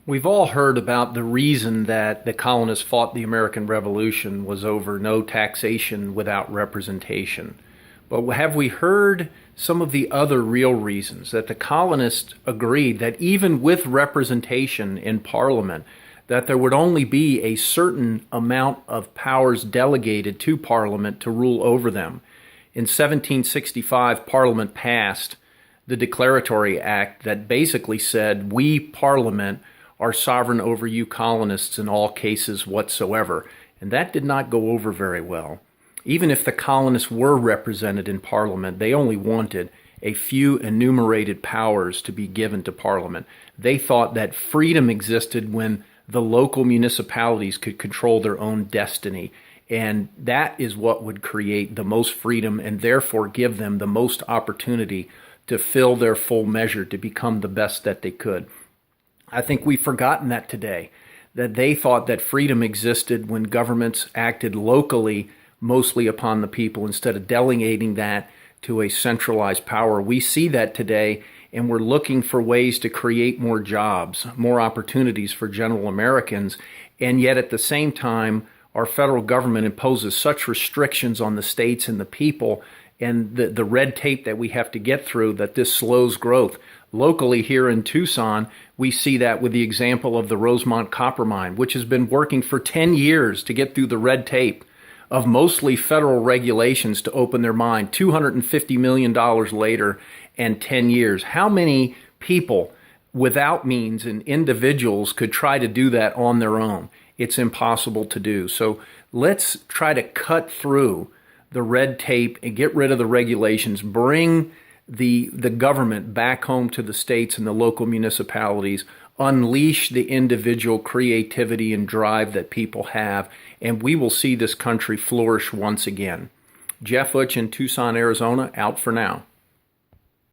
We've all heard about the reason that the colonists fought the American Revolution was over no taxation without representation. But have we heard some of the other real reasons that the colonists agreed that even with representation in Parliament, that there would only be a certain amount of powers delegated to Parliament to rule over them? In 1765, Parliament passed the Declaratory Act that basically said, we, Parliament, are sovereign over you colonists in all cases whatsoever. And that did not go over very well. Even if the colonists were represented in Parliament, they only wanted a few enumerated powers to be given to Parliament. They thought that freedom existed when the local municipalities could control their own destiny. And that is what would create the most freedom and therefore give them the most opportunity to fill their full measure, to become the best that they could. I think we've forgotten that today, that they thought that freedom existed when governments acted locally, mostly upon the people, instead of delegating that to a centralized power. We see that today, and we're looking for ways to create more jobs, more opportunities for general Americans, and yet at the same time, our federal government imposes such restrictions on the states and the people and the red tape that we have to get through that this slows growth. Locally here in Tucson, we see that with the example of the Rosemont Copper Mine, which has been working for 10 years to get through the red tape of mostly federal regulations to open their mine, $250 million later and 10 years. How many people without means and individuals could try to do that on their own? It's impossible to do. So let's try to cut through the red tape and get rid of the regulations, bring the government back home to the states and the local municipalities, unleash the individual creativity and drive that people have, and we will see this country flourish once again. Jeff Utch in Tucson, Arizona, out for now.